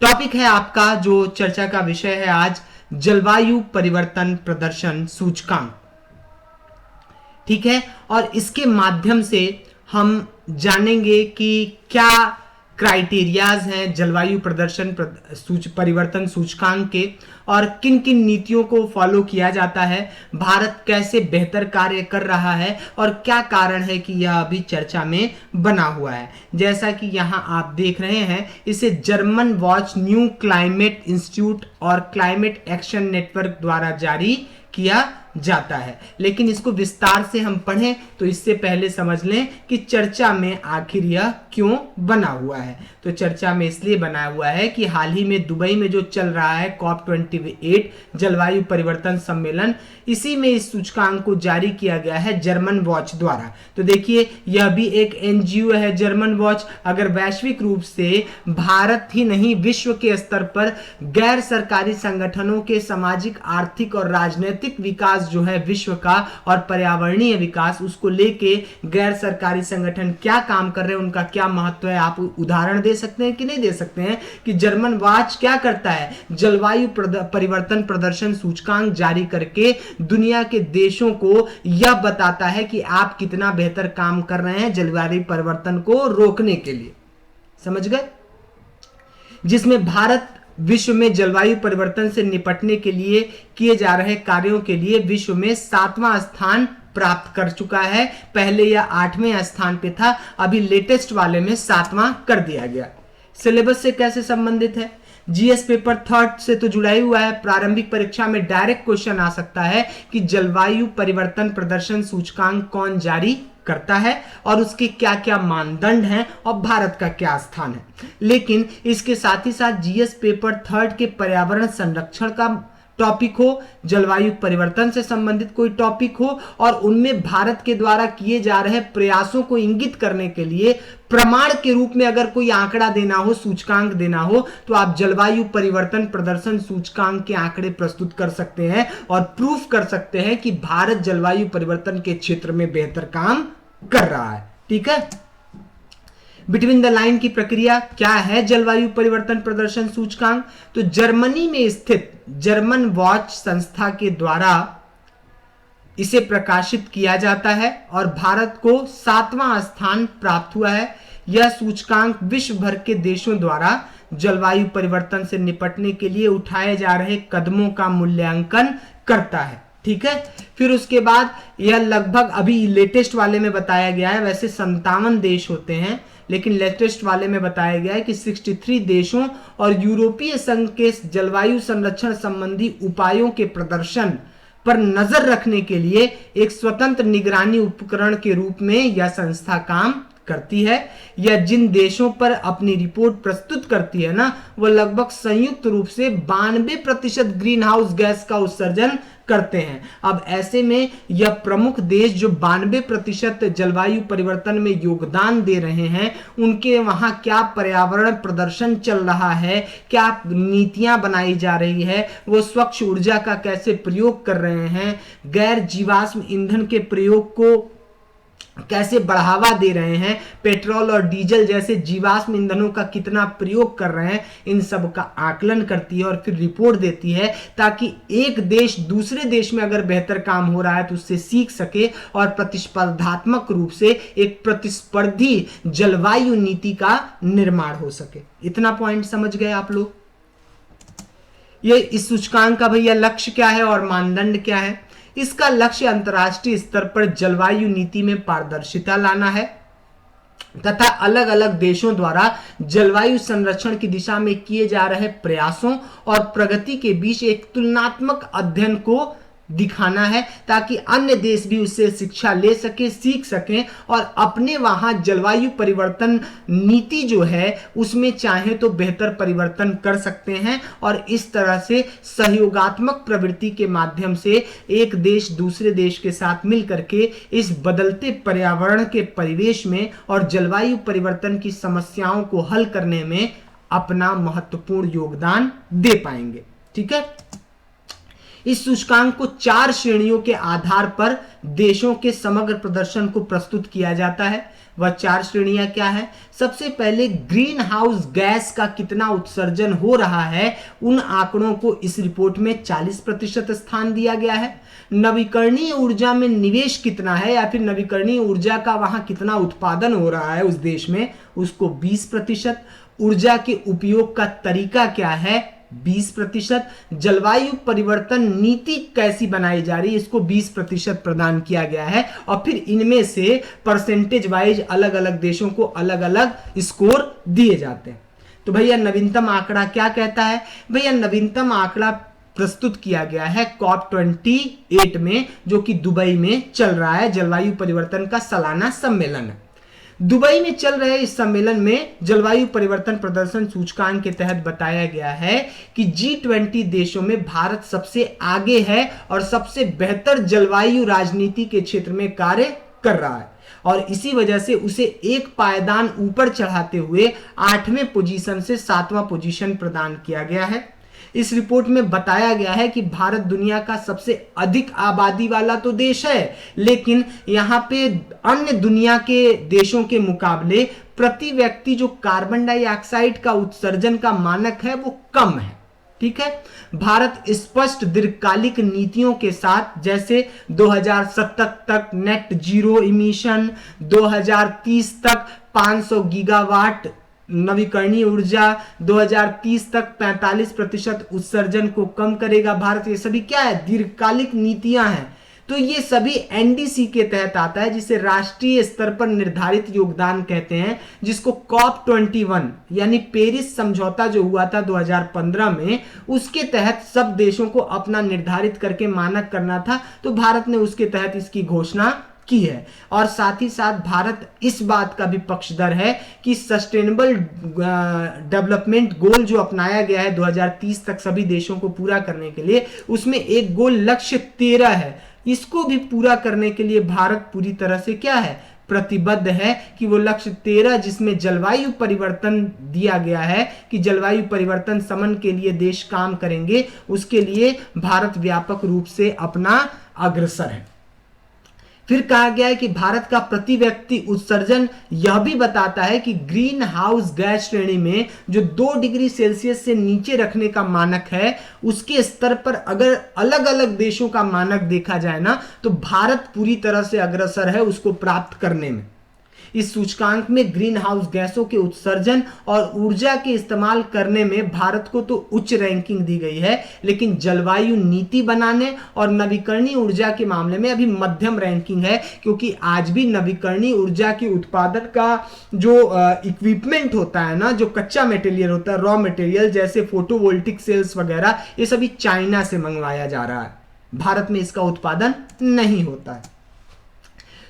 Topic है आपका जो चर्चा का विषय है आज, जलवायु परिवर्तन प्रदर्शन सूचकांक। ठीक है, और इसके माध्यम से हम जानेंगे कि क्या क्राइटेरियाज हैं जलवायु प्रदर्शन परिवर्तन सूचकांक के और किन किन नीतियों को फॉलो किया जाता है, भारत कैसे बेहतर कार्य कर रहा है और क्या कारण है कि यह अभी चर्चा में बना हुआ है। जैसा कि यहां आप देख रहे हैं, इसे German watch new climate institute और क्लाइमेट एक्शन नेटवर्क द्वारा जारी किया जाता है। लेकिन इसको विस्तार से हम पढ़ें तो इससे पहले समझ लें कि चर्चा में आखिर यह क्यों बना हुआ है। तो चर्चा में इसलिए बना हुआ है कि हाल ही में दुबई में जो चल रहा है COP28 जलवायु परिवर्तन सम्मेलन, इसी में इस सूचकांक को जारी किया गया है जर्मन वॉच द्वारा। तो देखिए, यह भी एक NGO है जर्मन वॉच। अगर वैश्विक रूप से भारत ही नहीं विश्व के स्तर पर गैर सरकारी संगठनों के सामाजिक, आर्थिक और राजनीतिक विकास जो है विश्व का और पर्यावरणीय विकास, उसको लेके गैर सरकारी संगठन क्या काम कर रहे हैं, उनका क्या महत्व है, आप उदाहरण दे सकते हैं कि नहीं दे सकते हैं कि जर्मन वॉच क्या करता है, जलवायु परिवर्तन प्रदर्शन सूचकांक जारी करके दुनिया के देशों को यह बताता है कि आप कितना बेहतर काम कर रहे हैं जलवायु परिवर्तन को रोकने के लिए। समझ गए? जिसमें भारत विश्व में जलवायु परिवर्तन से निपटने के लिए किए जा रहे कार्यों के लिए विश्व में 7वां स्थान प्राप्त कर चुका है। पहले यह 8वें स्थान पे था, अभी लेटेस्ट वाले में 7वां कर दिया गया। सिलेबस से कैसे संबंधित है? जीएस पेपर 3 से तो जुड़ा ही हुआ है। प्रारंभिक परीक्षा में डायरेक्ट क्वेश्चन आ सकता है कि जलवायु परिवर्तन प्रदर्शन सूचकांक कौन जारी करता है और उसके क्या क्या मानदंड हैं और भारत का क्या स्थान है। लेकिन इसके साथ ही साथ जीएस पेपर 3 के पर्यावरण संरक्षण का टॉपिक हो, जलवायु परिवर्तन से संबंधित कोई टॉपिक हो और उनमें भारत के द्वारा किए जा रहे प्रयासों को इंगित करने के लिए प्रमाण के रूप में अगर कोई आंकड़ा देना हो, सूचकांक देना हो, तो आप जलवायु परिवर्तन प्रदर्शन सूचकांक के आंकड़े प्रस्तुत कर सकते हैं और प्रूफ कर सकते हैं कि भारत जलवायु परिवर्तन के क्षेत्र में बेहतर काम कर रहा है। ठीक है, बिटवीन द लाइन की प्रक्रिया क्या है जलवायु परिवर्तन प्रदर्शन सूचकांक? तो जर्मनी में स्थित जर्मन वॉच संस्था के द्वारा इसे प्रकाशित किया जाता है और भारत को 7वां स्थान प्राप्त हुआ है। यह सूचकांक विश्व भर के देशों द्वारा जलवायु परिवर्तन से निपटने के लिए उठाए जा रहे कदमों का मूल्यांकन करता है। ठीक है, फिर उसके बाद यह लगभग अभी लेटेस्ट वाले में बताया गया है, वैसे 57 देश होते हैं, लेकिन लेटेस्ट वाले में बताया गया है कि 63 देशों और यूरोपीय संघ के जलवायु संरक्षण संबंधी उपायों के प्रदर्शन पर नजर रखने के लिए एक स्वतंत्र निगरानी उपकरण के रूप में यह संस्था काम करती है। यह जिन देशों पर अपनी रिपोर्ट प्रस्तुत करती है ना, वह लगभग संयुक्त रूप से 92% ग्रीन हाउस गैस का उत्सर्जन करते हैं। अब ऐसे में यह प्रमुख देश जो 92% जलवायु परिवर्तन में योगदान दे रहे हैं, उनके वहां क्या पर्यावरण प्रदर्शन चल रहा है, क्या नीतियां बनाई जा रही है, वो स्वच्छ ऊर्जा का कैसे प्रयोग कर रहे हैं, गैर जीवाश्म ईंधन के प्रयोग को कैसे बढ़ावा दे रहे हैं, पेट्रोल और डीजल जैसे जीवाश्म ईंधनों का कितना प्रयोग कर रहे हैं, इन सब का आकलन करती है और फिर रिपोर्ट देती है, ताकि एक देश दूसरे देश में अगर बेहतर काम हो रहा है तो उससे सीख सके और प्रतिस्पर्धात्मक रूप से एक प्रतिस्पर्धी जलवायु नीति का निर्माण हो सके। इतना पॉइंट समझ गए आप लोग? ये इस सूचकांक का भैया लक्ष्य क्या है और मानदंड क्या है? इसका लक्ष्य अंतर्राष्ट्रीय स्तर पर जलवायु नीति में पारदर्शिता लाना है तथा अलग अलग देशों द्वारा जलवायु संरक्षण की दिशा में किए जा रहे प्रयासों और प्रगति के बीच एक तुलनात्मक अध्ययन को दिखाना है, ताकि अन्य देश भी उससे शिक्षा ले सके, सीख सकें और अपने वहां जलवायु परिवर्तन नीति जो है उसमें चाहे तो बेहतर परिवर्तन कर सकते हैं और इस तरह से सहयोगात्मक प्रवृत्ति के माध्यम से एक देश दूसरे देश के साथ मिलकर के इस बदलते पर्यावरण के परिवेश में और जलवायु परिवर्तन की समस्याओं को हल करने में अपना महत्वपूर्ण योगदान दे पाएंगे। ठीक है, इस सूचकांक को 4 श्रेणियों के आधार पर देशों के समग्र प्रदर्शन को प्रस्तुत किया जाता है। वह 4 श्रेणियां क्या है। सबसे पहले ग्रीन हाउस गैस का कितना उत्सर्जन हो रहा है, उन आंकड़ों को इस रिपोर्ट में 40% स्थान दिया गया है। नवीकरणीय ऊर्जा में निवेश कितना है या फिर नवीकरणीय ऊर्जा का वहां कितना उत्पादन हो रहा है उस देश में, उसको 20%। ऊर्जा के उपयोग का तरीका क्या है, 20%। जलवायु परिवर्तन नीति कैसी बनाई जा रही है, इसको 20% प्रदान किया गया है। और फिर इनमें से परसेंटेज वाइज अलग अलग देशों को अलग अलग स्कोर दिए जाते हैं। तो भैया नवीनतम आंकड़ा क्या कहता है, भैया नवीनतम आंकड़ा प्रस्तुत किया गया है COP28 में, जो कि दुबई में चल रहा है। जलवायु परिवर्तन का सालाना सम्मेलन है। दुबई में चल रहे इस सम्मेलन में जलवायु परिवर्तन प्रदर्शन सूचकांक के तहत बताया गया है कि G20 देशों में भारत सबसे आगे है और सबसे बेहतर जलवायु राजनीति के क्षेत्र में कार्य कर रहा है, और इसी वजह से उसे एक पायदान ऊपर चढ़ाते हुए 8वें पोजीशन से 7वां पोजीशन प्रदान किया गया है। इस रिपोर्ट में बताया गया है कि भारत दुनिया का सबसे अधिक आबादी वाला तो देश है, लेकिन यहाँ पे अन्य दुनिया के देशों के मुकाबले प्रति व्यक्ति जो कार्बन डाइऑक्साइड का उत्सर्जन का मानक है वो कम है। ठीक है, भारत स्पष्ट दीर्घकालिक नीतियों के साथ, जैसे 2070 तक नेट जीरो इमिशन, 2030 तक 500 गीगावाट नवीकरणीय ऊर्जा, 2030 तक 45% उत्सर्जन को कम करेगा भारत। ये सभी क्या है, दीर्घकालिक नीतियां हैं। तो ये सभी एनडीसी के तहत आता है, जिसे राष्ट्रीय स्तर पर निर्धारित योगदान कहते हैं, जिसको COP21 यानी पेरिस समझौता जो हुआ था 2015 में, उसके तहत सब देशों को अपना निर्धारित करके मानक करना था। तो भारत ने उसके तहत इसकी घोषणा की है। और साथ ही साथ भारत इस बात का भी पक्षधर है कि सस्टेनेबल डेवलपमेंट गोल जो अपनाया गया है 2030 तक सभी देशों को पूरा करने के लिए, उसमें एक गोल लक्ष्य 13 है, इसको भी पूरा करने के लिए भारत पूरी तरह से क्या है, प्रतिबद्ध है कि वो लक्ष्य 13 जिसमें जलवायु परिवर्तन दिया गया है कि जलवायु परिवर्तन शमन के लिए देश काम करेंगे, उसके लिए भारत व्यापक रूप से अपना अग्रसर है। फिर कहा गया है कि भारत का प्रति व्यक्ति उत्सर्जन यह भी बताता है कि ग्रीन हाउस गैस श्रेणी में जो 2 डिग्री सेल्सियस से नीचे रखने का मानक है, उसके स्तर पर अगर अलग अलग देशों का मानक देखा जाए ना, तो भारत पूरी तरह से अग्रसर है उसको प्राप्त करने में। इस सूचकांक में ग्रीन हाउस गैसों के उत्सर्जन और ऊर्जा के इस्तेमाल करने में भारत को तो उच्च रैंकिंग दी गई है, लेकिन जलवायु नीति बनाने और नवीकरणीय ऊर्जा के मामले में अभी मध्यम रैंकिंग है, क्योंकि आज भी नवीकरणीय ऊर्जा के उत्पादन का जो इक्विपमेंट होता है ना, जो कच्चा मटेरियल होता है, रॉ मटेरियल जैसे फोटोवोल्टिक सेल्स वगैरह, ये सभी चाइना से मंगवाया जा रहा है। भारत में इसका उत्पादन नहीं होता है।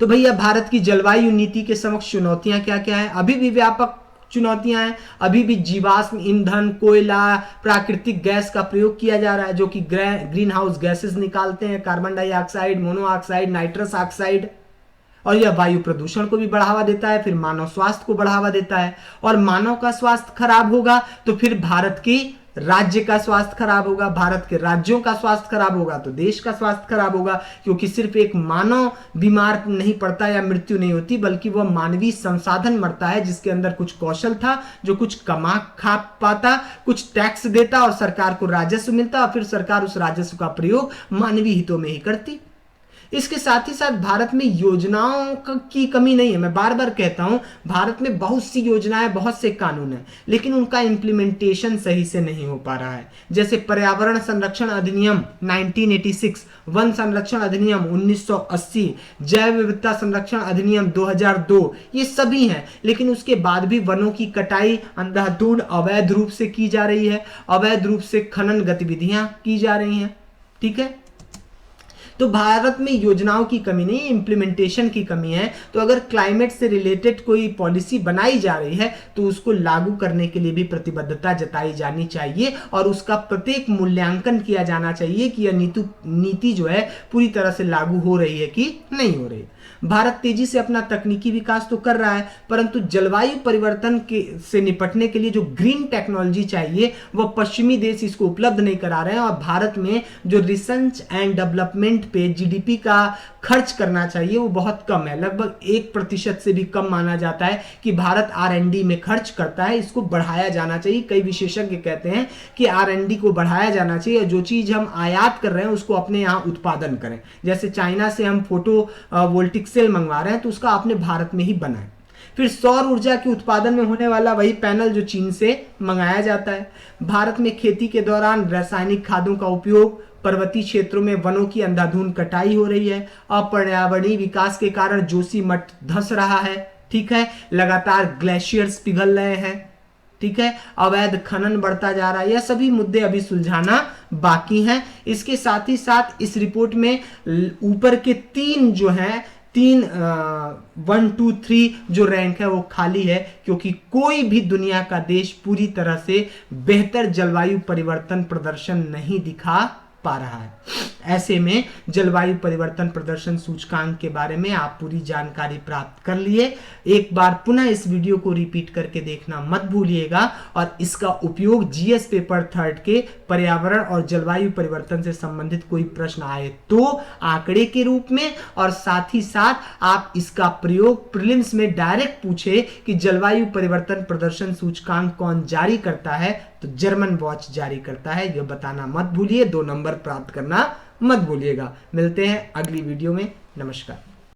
तो भैया भारत की जलवायु नीति के समक्ष चुनौतियां क्या क्या है, अभी भी व्यापक चुनौतियां हैं। अभी भी जीवाश्म ईंधन, कोयला, प्राकृतिक गैस का प्रयोग किया जा रहा है, जो कि ग्रीन हाउस गैसेस निकालते हैं, carbon dioxide, monoxide, nitrous oxide, और यह वायु प्रदूषण को भी बढ़ावा देता है, फिर मानव स्वास्थ्य को बढ़ावा देता है। और मानव का स्वास्थ्य खराब होगा तो फिर भारत की राज्य का स्वास्थ्य खराब होगा, भारत के राज्यों का स्वास्थ्य खराब होगा तो देश का स्वास्थ्य खराब होगा, क्योंकि सिर्फ एक मानव बीमार नहीं पड़ता या मृत्यु नहीं होती, बल्कि वह मानवीय संसाधन मरता है जिसके अंदर कुछ कौशल था, जो कुछ कमा खा पाता, कुछ टैक्स देता और सरकार को राजस्व मिलता, और फिर सरकार उस राजस्व का प्रयोग मानवीय हितों में ही करती। इसके साथ ही साथ भारत में योजनाओं की कमी नहीं है। मैं बार बार कहता हूं, भारत में बहुत सी योजनाएं, बहुत से कानून हैं, लेकिन उनका इंप्लीमेंटेशन सही से नहीं हो पा रहा है। जैसे पर्यावरण संरक्षण अधिनियम 1986, वन संरक्षण अधिनियम 1980, जैव विविधता संरक्षण अधिनियम 2002, ये सभी हैं, लेकिन उसके बाद भी वनों की कटाई अंधाधुंध अवैध रूप से की जा रही है, अवैध रूप से खनन गतिविधियां की जा रही हैं। ठीक है, तो भारत में योजनाओं की कमी नहीं, इंप्लीमेंटेशन की कमी है। तो अगर क्लाइमेट से रिलेटेड कोई पॉलिसी बनाई जा रही है तो उसको लागू करने के लिए भी प्रतिबद्धता जताई जानी चाहिए, और उसका प्रत्येक मूल्यांकन किया जाना चाहिए कि यह नीति जो है पूरी तरह से लागू हो रही है कि नहीं हो रही है। भारत तेजी से अपना तकनीकी विकास तो कर रहा है, परंतु जलवायु परिवर्तन से निपटने के लिए जो ग्रीन टेक्नोलॉजी चाहिए वह पश्चिमी देश इसको उपलब्ध नहीं करा रहे हैं। और भारत में जो रिसर्च एंड डेवलपमेंट पे जीडीपी का खर्च करना चाहिए वो बहुत कम है, लगभग 1% से भी कम माना जाता है कि भारत R&D में खर्च करता है। इसको बढ़ाया जाना चाहिए। कई विशेषज्ञ कहते हैं कि R&D को बढ़ाया जाना चाहिए, जो चीज हम आयात कर रहे हैं उसको अपने यहाँ उत्पादन करें। जैसे चाइना से हम फोटो वोल्टिक सेल मंगवा रहे हैं तो उसका अपने भारत में ही बनाएं। फिर सौर ऊर्जा के उत्पादन में होने वाला वही पैनल जो चीन से मंगाया जाता है। भारत में खेती के दौरान रासायनिक खादों का उपयोग, पर्वतीय क्षेत्रों में वनों की अंधाधुंध कटाई हो रही है, अपर्यावरणीय विकास के कारण जोशीमठ धंस रहा है, ठीक है, लगातार ग्लेशियर्स पिघल रहे हैं, ठीक है, अवैध खनन बढ़ता जा रहा है। यह सभी मुद्दे अभी सुलझाना बाकी हैं। इसके साथ ही साथ इस रिपोर्ट में ऊपर के 3 जो हैं 1, 2, 3 जो रैंक है वो खाली है, क्योंकि कोई भी दुनिया का देश पूरी तरह से बेहतर जलवायु परिवर्तन प्रदर्शन नहीं दिखा पा रहा है। ऐसे में जलवायु परिवर्तन प्रदर्शन सूचकांक के बारे में आप पूरी जानकारी प्राप्त कर लिए। एक बार पुनः इस वीडियो को रिपीट करके देखना मत भूलिएगा और इसका उपयोग जीएस पेपर 3 के पर्यावरण और जलवायु परिवर्तन से संबंधित कोई प्रश्न आए तो आंकड़े के रूप में, और साथ ही साथ आप इसका प्रयोग प्रीलिम्स में डायरेक्ट पूछे कि जलवायु परिवर्तन प्रदर्शन सूचकांक कौन जारी करता है, तो जर्मन वॉच जारी करता है। यह बताना मत भूलिए। 2 नंबर प्राप्त करना मत भूलिएगा। मिलते हैं अगली वीडियो में। नमस्कार।